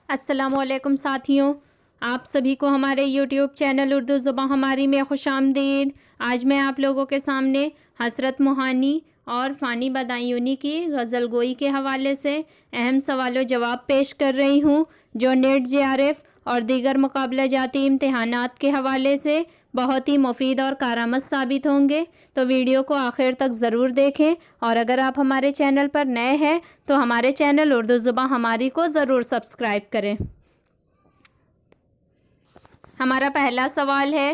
السلام علیکم ساتھیوں، آپ سبھی کو ہمارے یوٹیوب چینل اردو زباں ہماری میں خوش آمدید۔ آج میں آپ لوگوں کے سامنے حسرت موہانی اور فانی بدایونی کی غزل گوئی کے حوالے سے اہم سوال و جواب پیش کر رہی ہوں، جو نیٹ جے آر ایف اور دیگر مقابلہ جاتی امتحانات کے حوالے سے بہت ہی مفید اور کارآمد ثابت ہوں گے۔ تو ویڈیو کو آخر تک ضرور دیکھیں، اور اگر آپ ہمارے چینل پر نئے ہیں تو ہمارے چینل اردو زباں ہماری کو ضرور سبسکرائب کریں۔ ہمارا پہلا سوال ہے،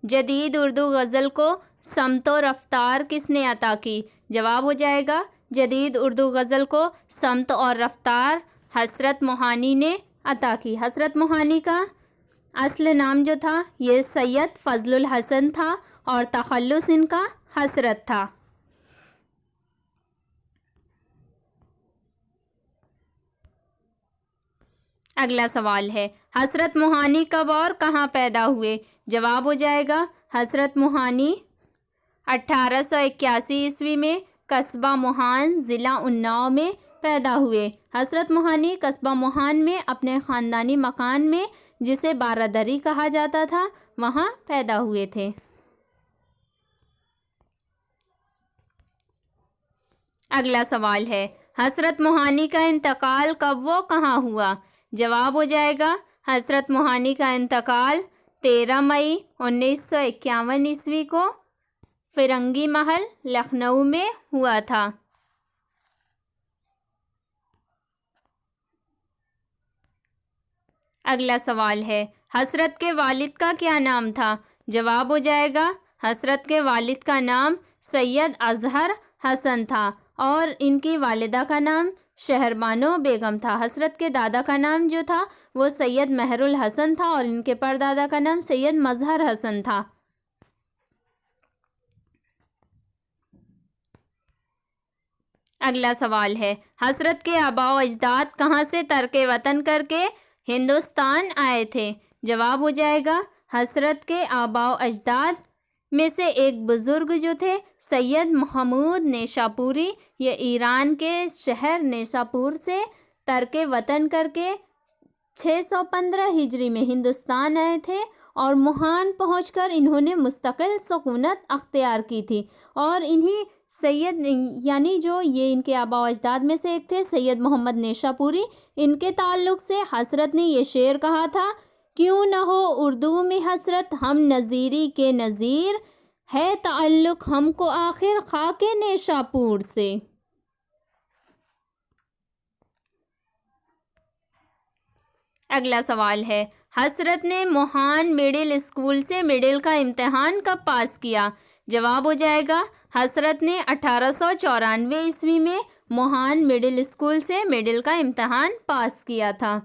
جدید اردو غزل کو سمت و رفتار کس نے عطا کی؟ جواب ہو جائے گا، جدید اردو غزل کو سمت اور رفتار حسرت موہانی نے عطا کی۔ حسرت موہانی کا اصل نام جو تھا یہ سید فضل الحسن تھا، اور تخلص ان کا حسرت تھا۔ اگلا سوال ہے، حسرت موہانی کب اور کہاں پیدا ہوئے؟ جواب ہو جائے گا، حسرت موہانی 1881 عیسوی میں قصبہ موہان ضلع اناؤ میں پیدا ہوئے۔ حسرت موہانی قصبہ موہان میں اپنے خاندانی مکان میں، جسے بارادری کہا جاتا تھا، وہاں پیدا ہوئے تھے۔ اگلا سوال ہے، حسرت موہانی کا انتقال کب و کہاں ہوا؟ جواب ہو جائے گا، حسرت موہانی کا انتقال 13 مئی 1951 عیسوی کو فرنگی محل لکھنؤ میں ہوا تھا۔ اگلا سوال ہے، حسرت کے والد کا کیا نام تھا؟ جواب ہو جائے گا، حسرت کے والد کا نام سید اظہر حسن تھا، اور ان کی والدہ کا نام شہربانو بیگم تھا۔ حسرت کے دادا کا نام جو تھا وہ سید مہر الحسن تھا، اور ان کے پردادا کا نام سید مظہر حسن تھا۔ اگلا سوال ہے، حسرت کے آباء و اجداد کہاں سے ترک وطن کر کے ہندوستان آئے تھے؟ جواب ہو جائے گا، حسرت کے آباء و اجداد میں سے ایک بزرگ جو تھے سید محمود نیشاپوری، یہ ایران کے شہر نیشاپور سے ترک وطن کر کے 615 ہجری میں ہندوستان آئے تھے، اور موہان پہنچ کر انہوں نے مستقل سکونت اختیار کی تھی۔ اور انہی سید یعنی جو یہ ان کے آباء و اجداد میں سے ایک تھے سید محمد نیشاپوری، ان کے تعلق سے حسرت نے یہ شعر کہا تھا، کیوں نہ ہو اردو میں حسرت ہم نظیری کے نظیر، ہے تعلق ہم کو آخر خاک نیشاپور سے۔ اگلا سوال ہے، حسرت نے موہان مڈل اسکول سے مڈل کا امتحان کب پاس کیا؟ جواب ہو جائے گا، حسرت نے 1894 عیسوی میں موہان مڈل اسکول سے مڈل کا امتحان پاس کیا تھا۔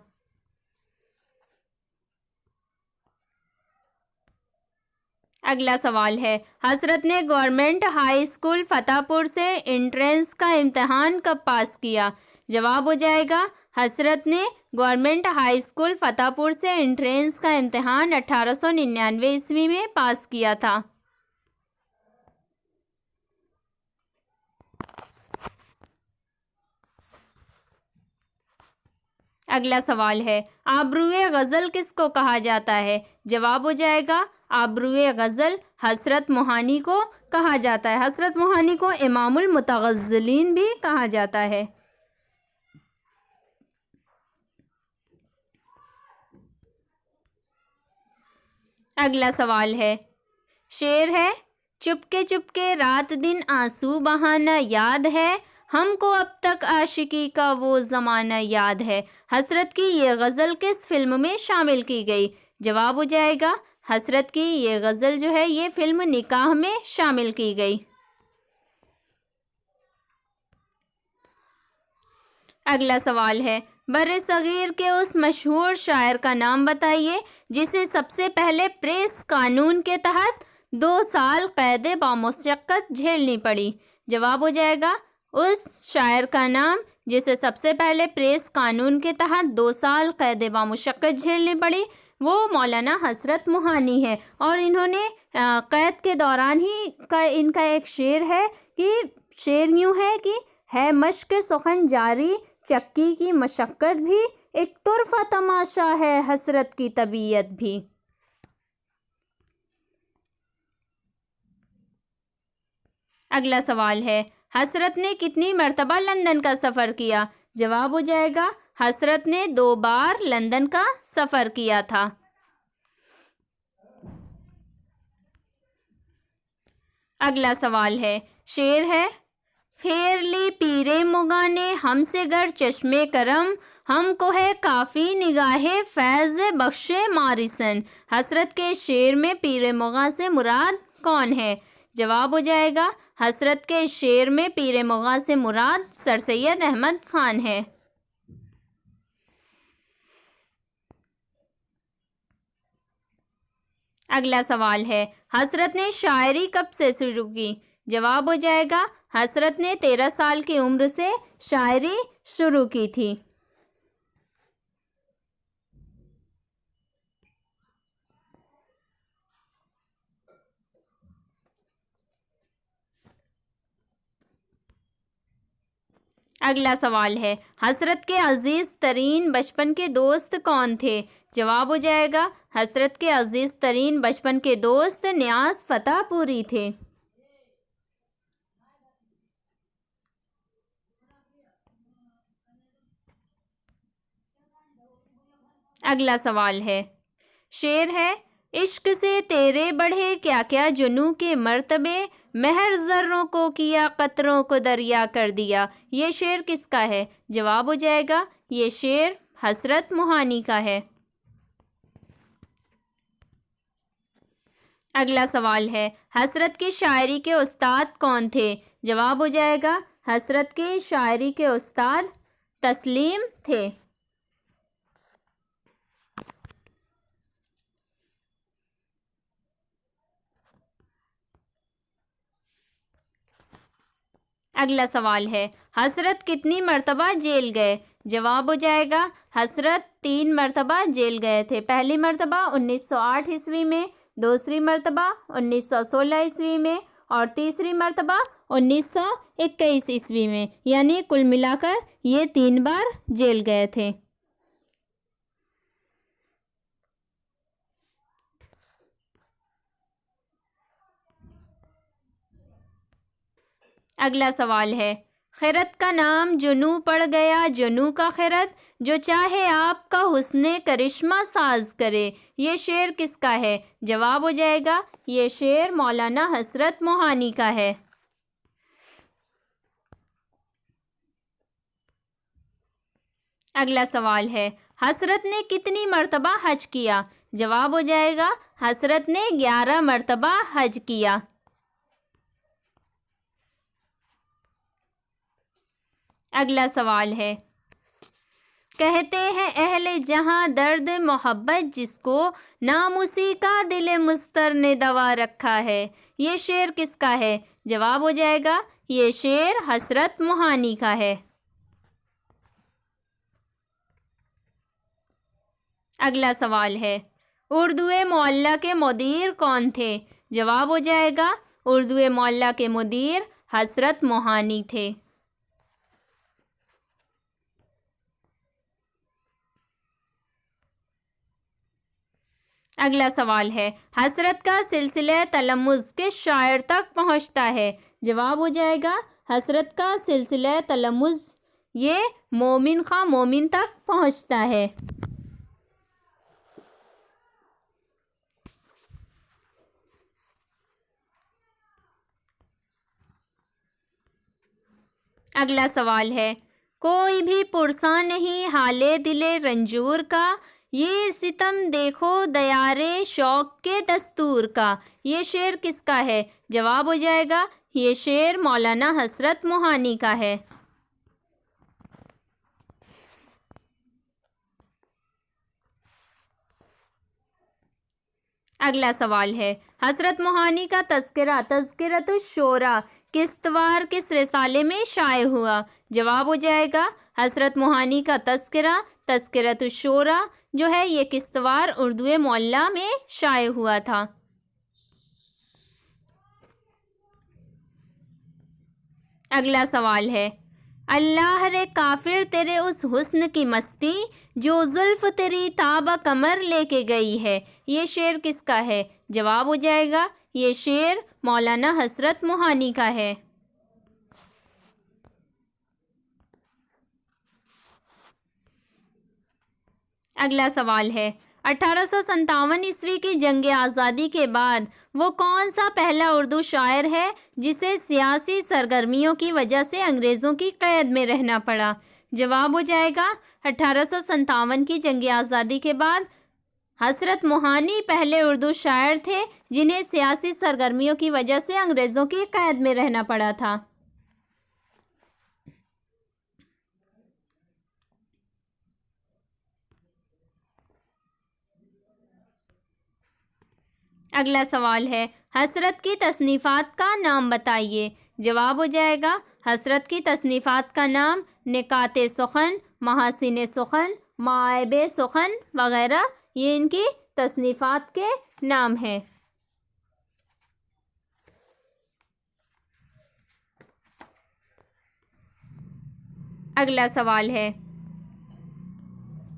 اگلا سوال ہے، حسرت نے گورنمنٹ ہائی اسکول فتح پور سے انٹرنس کا امتحان کب پاس کیا؟ جواب ہو جائے گا، حسرت نے گورنمنٹ ہائی اسکول فتح پور سے انٹرنس کا امتحان 1899 عیسوی میں پاس کیا تھا۔ اگلا سوال ہے، آبروئے غزل کس کو کہا جاتا ہے؟ جواب ہو جائے گا، آبروئے غزل حسرت موہانی کو کہا جاتا ہے۔ حسرت موہانی کو امام المتغزلین بھی کہا جاتا ہے۔ اگلا سوال ہے، شعر ہے، چپ کے رات دن آنسو بہانا یاد ہے، ہم کو اب تک عاشقی کا وہ زمانہ یاد ہے۔ حسرت کی یہ غزل کس فلم میں شامل کی گئی؟ جواب ہو جائے گا، حسرت کی یہ غزل جو ہے یہ فلم نکاح میں شامل کی گئی۔ اگلا سوال ہے، بر صغیر کے اس مشہور شاعر کا نام بتائیے جسے سب سے پہلے پریس قانون کے تحت 2 سال قید بامشقت جھیلنی پڑی۔ جواب ہو جائے گا، اس شاعر کا نام جسے سب سے پہلے پریس قانون کے تحت 2 سال قید بامشقت جھیلنی پڑی، وہ مولانا حسرت موہانی ہے۔ اور انہوں نے قید کے دوران ہی ان کا ایک شعر ہے کہ شعر یوں ہے کہ ہے مشق سخن جاری چکی کی مشقت بھی ایک طرفہ تماشا ہے، حسرت کی طبیعت بھی۔ اگلا سوال ہے، حسرت نے کتنی مرتبہ لندن کا سفر کیا؟ جواب ہو جائے گا، حسرت نے 2 بار لندن کا سفر کیا تھا۔ اگلا سوال ہے، شعر ہے، پھیر لی پیرے مغاں نے ہم سے گر چشمے کرم، ہم کو ہے کافی نگاہ فیض بخش مارسن۔ حسرت کے شعر میں پیر مغاں سے مراد کون ہے؟ جواب ہو جائے گا، حسرت کے شعر میں پیر مغاں سے مراد سر سید احمد خان ہے۔ اگلا سوال ہے، حسرت نے شاعری کب سے شروع کی؟ جواب ہو جائے گا، حسرت نے 13 سال کی عمر سے شاعری شروع کی تھی۔ اگلا سوال ہے، حسرت کے عزیز ترین بچپن کے دوست کون تھے؟ جواب ہو جائے گا، حسرت کے عزیز ترین بچپن کے دوست نیاز فتح پوری تھے۔ اگلا سوال ہے، شعر ہے، عشق سے تیرے بڑھے کیا کیا جنوں کے مرتبے، مہر ذروں کو کیا قطروں کو دریا کر دیا۔ یہ شعر کس کا ہے؟ جواب ہو جائے گا، یہ شعر حسرت موہانی کا ہے۔ اگلا سوال ہے، حسرت کی شاعری کے استاد کون تھے؟ جواب ہو جائے گا، حسرت کی شاعری کے استاد تسلیم تھے۔ اگلا سوال ہے، حسرت کتنی مرتبہ جیل گئے؟ جواب ہو جائے گا، حسرت 3 مرتبہ جیل گئے تھے۔ پہلی مرتبہ 1908 عیسوی میں، دوسری مرتبہ 1916 عیسوی میں، اور تیسری مرتبہ 1921 عیسوی میں، یعنی کل ملا کر یہ 3 بار جیل گئے تھے۔ اگلا سوال ہے، خرد کا نام جنوں پڑ گیا جنوں کا خرد، جو چاہے آپ کا حسن کرشمہ ساز کرے۔ یہ شعر کس کا ہے؟ جواب ہو جائے گا، یہ شعر مولانا حسرت موہانی کا ہے۔ اگلا سوال ہے، حسرت نے کتنی مرتبہ حج کیا؟ جواب ہو جائے گا، حسرت نے 11 مرتبہ حج کیا۔ اگلا سوال ہے، کہتے ہیں اہل جہاں درد محبت جس کو، نام اسی کا دل مضطر نے دوا رکھا ہے۔ یہ شعر کس کا ہے؟ جواب ہو جائے گا، یہ شعر حسرت موہانی کا ہے۔ اگلا سوال ہے، اردو معلیٰ کے مدیر کون تھے؟ جواب ہو جائے گا، اردو معلیٰ کے مدیر حسرت موہانی تھے۔ اگلا سوال ہے، حسرت کا سلسلہ تلمذ کس شاعر تک پہنچتا ہے؟ جواب ہو جائے گا، حسرت کا سلسلہ تلمذ یہ مومن خواہ مومن تک پہنچتا ہے۔ اگلا سوال ہے، کوئی بھی پرساں نہیں حال دل رنجور کا، یہ ستم دیکھو دیار شوق کے دستور کا۔ یہ شعر کس کا ہے؟ جواب ہو جائے گا، یہ شعر مولانا حسرت موہانی کا ہے۔ اگلا سوال ہے، حسرت موہانی کا تذکرہ تذکرۃ الشورى کستوار کس رسالے میں شائع ہوا؟ جواب ہو جائے گا، حسرت موہانی کا تذکرہ تذکرۃ الشورى جو ہے یہ کستوار اردو معلیٰ میں شائع ہوا تھا۔ اگلا سوال ہے، اللہ رے کافر تیرے اس حسن کی مستی جو زلف تیری تابہ کمر لے کے گئی ہے، یہ شعر کس کا ہے؟ جواب ہو جائے گا یہ شعر مولانا حسرت موہانی کا ہے۔ اگلا سوال ہے 1857 کی جنگ آزادی کے بعد وہ کون سا پہلا اردو شاعر ہے جسے سیاسی سرگرمیوں کی وجہ سے انگریزوں کی قید میں رہنا پڑا؟ جواب ہو جائے گا 1857 کی جنگ آزادی کے بعد حسرت موہانی پہلے اردو شاعر تھے جنہیں سیاسی سرگرمیوں کی وجہ سے انگریزوں کی قید میں رہنا پڑا تھا۔ اگلا سوال ہے حسرت کی تصنیفات کا نام بتائیے۔ جواب ہو جائے گا حسرت کی تصنیفات کا نام نکات سخن، محاسن سخن، معائب سخن وغیرہ، یہ ان کی تصنیفات کے نام ہیں۔ اگلا سوال ہے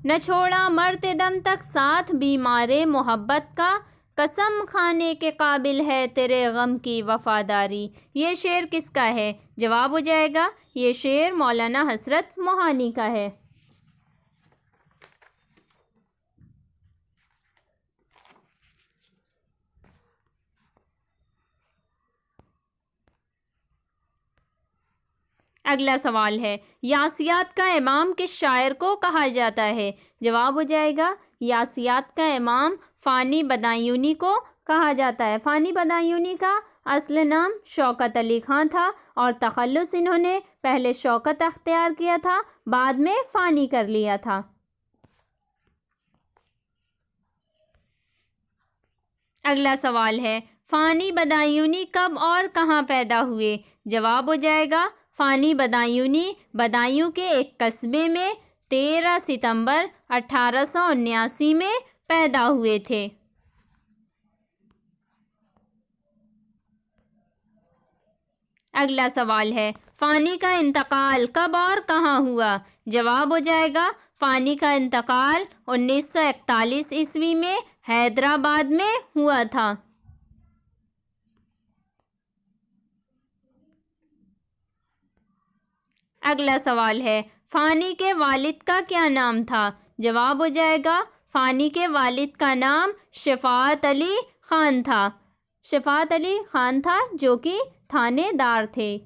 نہ چھوڑا مرتے دم تک ساتھ بیمار محبت کا، قسم کھانے کے قابل ہے تیرے غم کی وفاداری، یہ شعر کس کا ہے؟ جواب ہو جائے گا یہ شعر مولانا حسرت موہانی کا ہے۔ اگلا سوال ہے یاسیات کا امام کس شاعر کو کہا جاتا ہے؟ جواب ہو جائے گا یاسیات کا امام فانی بدایونی کو کہا جاتا ہے۔ فانی بدایونی کا اصل نام شوکت علی خان تھا اور تخلص انہوں نے پہلے شوکت اختیار کیا تھا، بعد میں فانی کر لیا تھا۔ اگلا سوال ہے فانی بدایونی کب اور کہاں پیدا ہوئے؟ جواب ہو جائے گا فانی بدایونی بدایوں کے ایک قصبے میں 13 ستمبر 1879 میں پیدا ہوئے تھے۔ اگلا سوال ہے فانی کا انتقال کب اور کہاں ہوا؟ جواب ہو جائے گا فانی کا انتقال 1941 عیسوی میں حیدرآباد میں ہوا تھا۔ اگلا سوال ہے فانی کے والد کا کیا نام تھا؟ جواب ہو جائے گا فانی کے والد کا نام شفاعت علی خان تھا۔ شفاعت علی خان تھا جو کہ تھانے دار تھے۔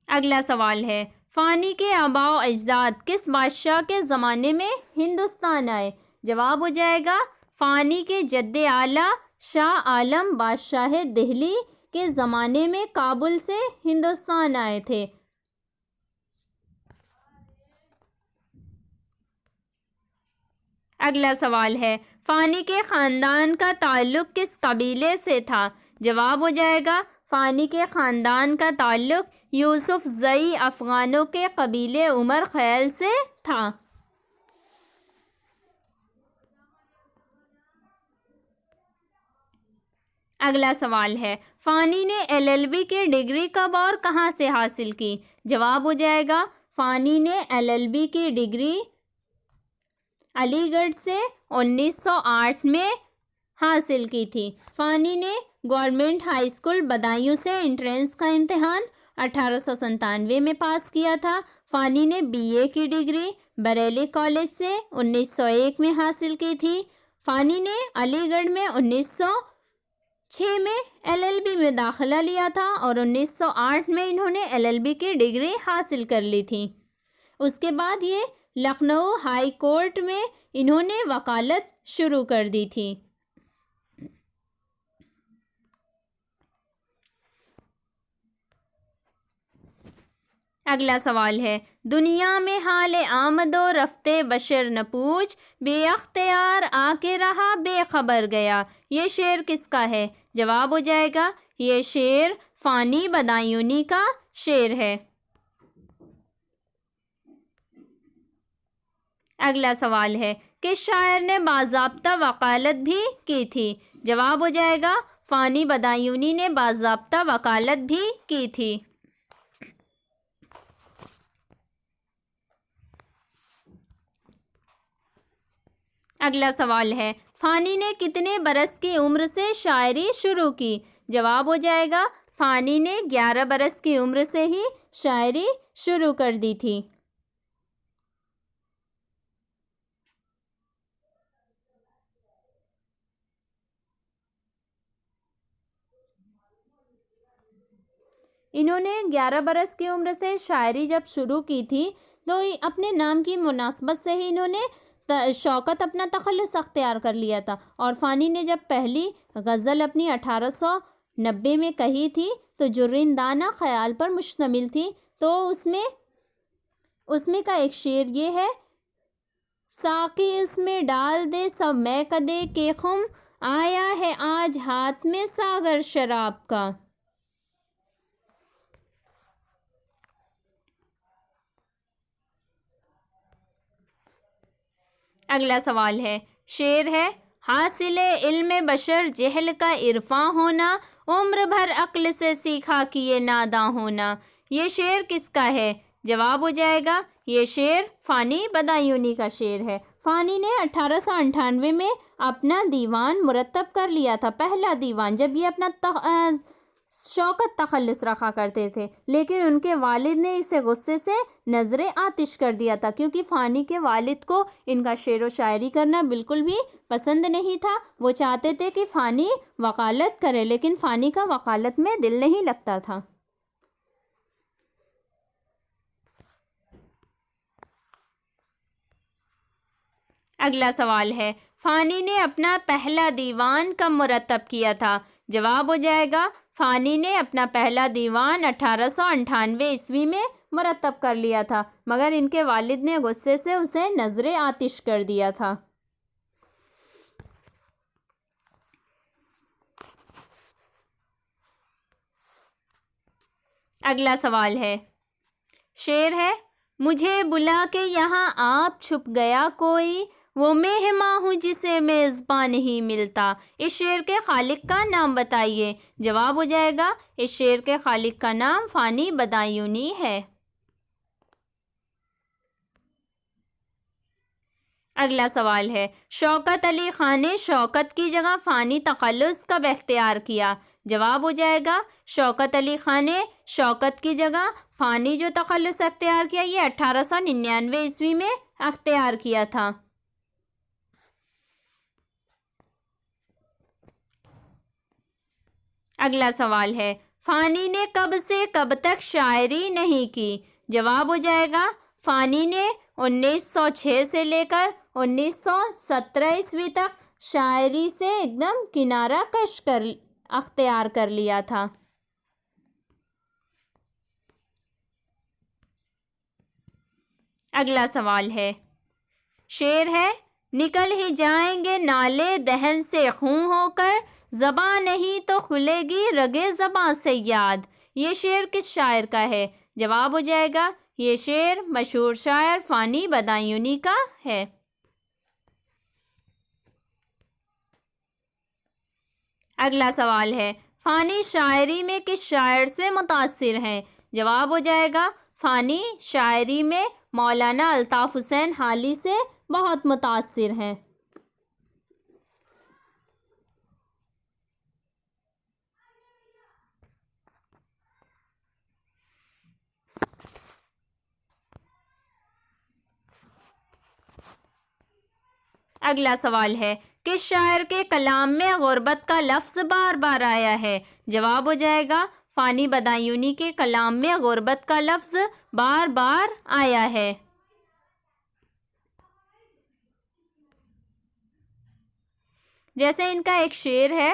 اگلا سوال ہے فانی کے آباء و اجداد کس بادشاہ کے زمانے میں ہندوستان آئے؟ جواب ہو جائے گا فانی کے جد اعلیٰ شاہ عالم بادشاہ دہلی کے زمانے میں کابل سے ہندوستان آئے تھے۔ اگلا سوال ہے فانی کے خاندان کا تعلق کس قبیلے سے تھا؟ جواب ہو جائے گا فانی کے خاندان کا تعلق یوسف زئی افغانوں کے قبیلے عمر خیل سے تھا۔ اگلا سوال ہے فانی نے LLB کی ڈگری کب اور کہاں سے حاصل کی؟ جواب ہو جائے گا فانی نے LLB کی ڈگری علی گڑھ سے 1908 میں حاصل کی تھی۔ فانی نے گورنمنٹ ہائی اسکول بدایوں سے انٹرنس کا امتحان 1897 میں پاس کیا تھا۔ فانی نے BA کی ڈگری بریلی کالج سے 1901 میں حاصل کی تھی۔ فانی نے علی گڑھ میں 1906 میں LLB میں داخلہ لیا تھا اور 1908 میں انہوں نے LLB کی ڈگری حاصل کر لی تھی۔ اس کے بعد یہ لکھنؤ ہائی کورٹ میں انہوں نے وکالت شروع کر دی تھی۔ اگلا سوال ہے دنیا میں حال آمد و رفت بشر نہ پوچھ، بے اختیار آ کے رہا بے خبر گیا، یہ شعر کس کا ہے؟ جواب ہو جائے گا یہ شعر فانی بدایونی کا شعر ہے۔ اگلا سوال ہے کس شاعر نے باضابطہ وکالت بھی کی تھی؟ جواب ہو جائے گا فانی بدایونی نے باضابطہ وکالت بھی کی تھی۔ اگلا سوال ہے، فانی نے کتنے برس کی عمر سے شاعری شروع کی؟ جواب ہو جائے گا فانی نے 11 برس کی عمر سے ہی شاعری شروع کر دی تھی۔ انہوں نے 11 برس کی عمر سے شاعری جب شروع کی تھی تو اپنے نام کی مناسبت سے ہی انہوں نے شوکت اپنا تخلص اختیار کر لیا تھا، اور فانی نے جب پہلی غزل اپنی 1890 میں کہی تھی تو جرندانہ خیال پر مشتمل تھی، تو اس میں کا ایک شعر یہ ہے، ساقی اس میں ڈال دے سب میں کدے کے خم، آیا ہے آج ہاتھ میں ساغر شراب کا۔ اگلا سوال ہے، شعر ہے، حاصل علم بشر جہل کا عرفاں ہونا، عمر بھر عقل سے سیکھا کیے ناداں ہونا۔ یہ شعر کس کا ہے؟ جواب ہو جائے گا یہ شعر فانی بدایونی کا شعر ہے۔ فانی نے 1898 میں اپنا دیوان مرتب کر لیا تھا، پہلا دیوان، جب یہ اپنا شوکت تخلص رکھا کرتے تھے، لیکن ان کے والد نے اسے غصے سے نظر آتش کر دیا تھا، کیونکہ فانی کے والد کو ان کا شعر و شاعری کرنا بالکل بھی پسند نہیں تھا۔ وہ چاہتے تھے کہ فانی وکالت کرے، لیکن فانی کا وکالت میں دل نہیں لگتا تھا۔ اگلا سوال ہے، فانی نے اپنا پہلا دیوان کب مرتب کیا تھا؟ جواب ہو جائے گا فانی نے اپنا پہلا دیوان 1898 عیسوی میں مرتب کر لیا تھا، مگر ان کے والد نے غصے سے اسے نظر آتش کر دیا تھا۔ اگلا سوال ہے، شعر ہے، مجھے بلا کے یہاں آپ چھپ گیا کوئی، وہ مہماں ہوں جسے میزباں نہیں ملتا۔ اس شعر کے خالق کا نام بتائیے۔ جواب ہو جائے گا اس شعر کے خالق کا نام فانی بدایونی ہے۔ اگلا سوال ہے، شوکت علی خان نے شوکت کی جگہ فانی تخلص کب اختیار کیا؟ جواب ہو جائے گا شوکت علی خان نے شوکت کی جگہ فانی جو تخلص اختیار کیا، یہ 1899 عیسوی میں اختیار کیا تھا۔ اگلا سوال ہے، فانی نے کب سے کب تک شاعری نہیں کی؟ جواب ہو جائے گا فانی نے 1906 سے لے کر 1917 عیسوی تک شاعری سے ایک دم کنارہ کش اختیار کر لیا تھا۔ اگلا سوال ہے، شعر ہے، نکل ہی جائیں گے نالے دہن سے خون ہو کر، زباں نہیں تو کھلے گی رگے زباں سے یاد۔ یہ شعر کس شاعر کا ہے؟ جواب ہو جائے گا یہ شعر مشہور شاعر فانی بدایونی کا ہے۔ اگلا سوال ہے، فانی شاعری میں کس شاعر سے متاثر ہیں؟ جواب ہو جائے گا فانی شاعری میں مولانا الطاف حسین حالی سے بہت متاثر ہیں۔ اگلا سوال ہے، کس شاعر کے کلام میں غربت کا لفظ بار بار آیا ہے؟ جواب ہو جائے گا فانی بدایونی کے کلام میں غربت کا لفظ بار بار آیا ہے۔ جیسے ان کا ایک شعر ہے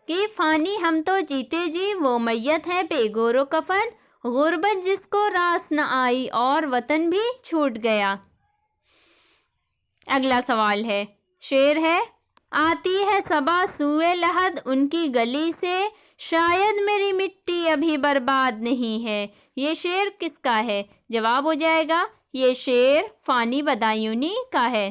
کہ فانی ہم تو جیتے جی وہ میت ہیں بے گور و کفن، غربت جس کو راس نہ آئی اور وطن بھی چھوٹ گیا۔ اگلا سوال ہے، شعر ہے، آتی ہے صبا سوئے لحد ان کی گلی سے، شاید میری مٹی ابھی برباد نہیں ہے۔ یہ شعر کس کا ہے؟ جواب ہو جائے گا یہ شعر فانی بدایونی کا ہے۔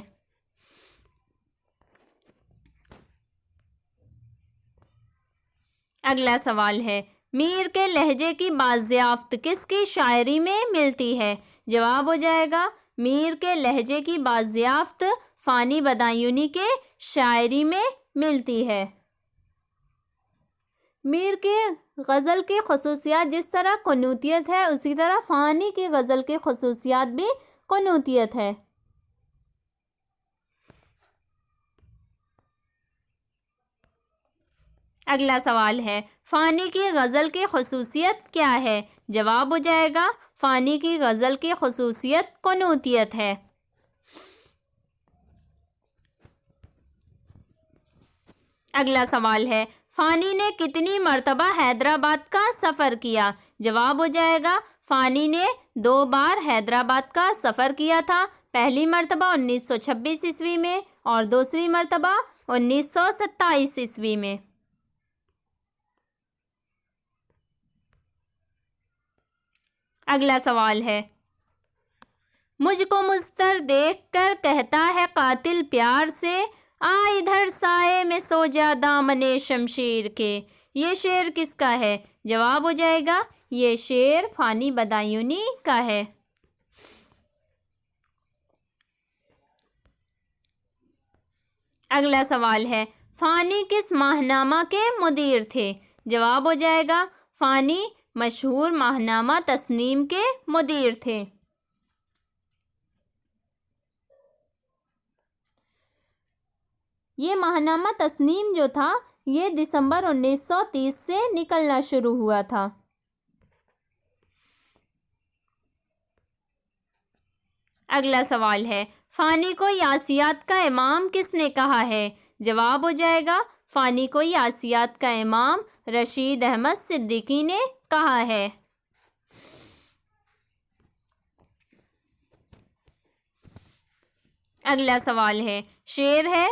اگلا سوال ہے، میر کے لہجے کی بازیافت کس کی شاعری میں ملتی ہے؟ جواب ہو جائے گا میر کے لہجے کی بازیافت فانی بدایونی کے شاعری میں ملتی ہے۔ میر کے غزل کی خصوصیات جس طرح قنوتیت ہے، اسی طرح فانی کی غزل کی خصوصیات بھی قنوتیت ہے۔ اگلا سوال ہے، فانی کی غزل کی خصوصیت کیا ہے؟ جواب ہو جائے گا فانی کی غزل کی خصوصیت قنوتیت ہے۔ اگلا سوال ہے، فانی نے کتنی مرتبہ حیدرآباد کا سفر کیا؟ جواب ہو جائے گا فانی نے 2 بار حیدرآباد کا سفر کیا تھا، پہلی مرتبہ 1926 عیسوی میں اور دوسری مرتبہ 1927 عیسوی میں۔ اگلا سوال ہے، مجھ کو مضطر دیکھ کر کہتا ہے قاتل پیار سے، آ ادھر سائے میں سو جا دامن شمشیر کے، یہ شعر کس کا ہے؟ جواب ہو جائے گا یہ شعر فانی بدایونی کا ہے۔ اگلا سوال ہے، فانی کس ماہنامہ کے مدیر تھے؟ جواب ہو جائے گا فانی مشہور ماہنامہ تسنیم کے مدیر تھے۔ یہ ماہنامہ تسنیم جو تھا یہ دسمبر 1930 سے نکلنا شروع ہوا تھا۔ اگلا سوال ہے، فانی کو یاسیات کا امام کس نے کہا ہے؟ جواب ہو جائے گا فانی کو یاسیات کا امام رشید احمد صدیقی نے کہا ہے۔ اگلا سوال ہے، شعر ہے،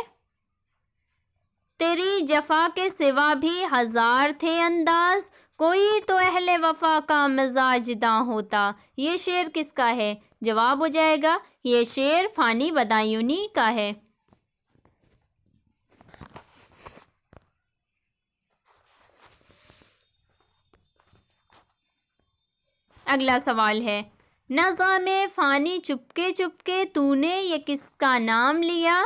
تیری جفا کے سوا بھی ہزار تھے انداز، کوئی تو اہل وفا کا مزاج داں ہوتا، یہ شعر کس کا ہے؟ جواب ہو جائے گا یہ شعر فانی بدایونی کا ہے۔ اگلا سوال ہے، نظام فانی چپکے چپکے تو نے یہ کس کا نام لیا؟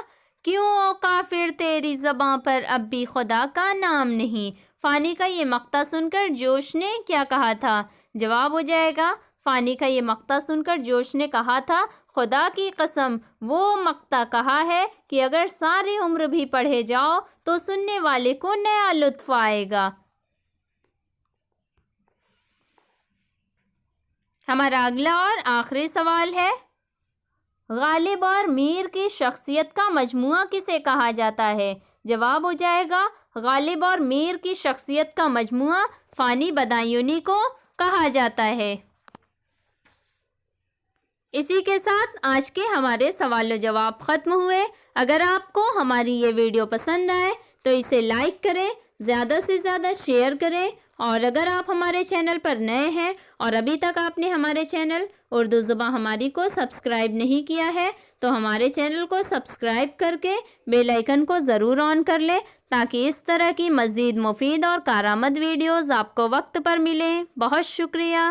کیوں او کافر تیری زباں پر اب بھی خدا کا نام نہیں؟ فانی کا یہ مقطع سن کر جوش نے کیا کہا تھا؟ جواب ہو جائے گا فانی کا یہ مقطع سن کر جوش نے کہا تھا، خدا کی قسم وہ مقطع کہا ہے کہ اگر ساری عمر بھی پڑھے جاؤ تو سننے والے کو نیا لطف آئے گا۔ ہمارا اگلا اور آخری سوال ہے، غالب اور میر کی شخصیت کا مجموعہ کسے کہا جاتا ہے؟ جواب ہو جائے گا غالب اور میر کی شخصیت کا مجموعہ فانی بدایونی کو کہا جاتا ہے۔ اسی کے ساتھ آج کے ہمارے سوال و جواب ختم ہوئے۔ اگر آپ کو ہماری یہ ویڈیو پسند آئے تو اسے لائک کریں، زیادہ سے زیادہ شیئر کریں، اور اگر آپ ہمارے چینل پر نئے ہیں اور ابھی تک آپ نے ہمارے چینل اردو زبان ہماری کو سبسکرائب نہیں کیا ہے تو ہمارے چینل کو سبسکرائب کر کے بیل آئیکن کو ضرور آن کر لیں تاکہ اس طرح کی مزید مفید اور کارآمد ویڈیوز آپ کو وقت پر ملیں۔ بہت شکریہ۔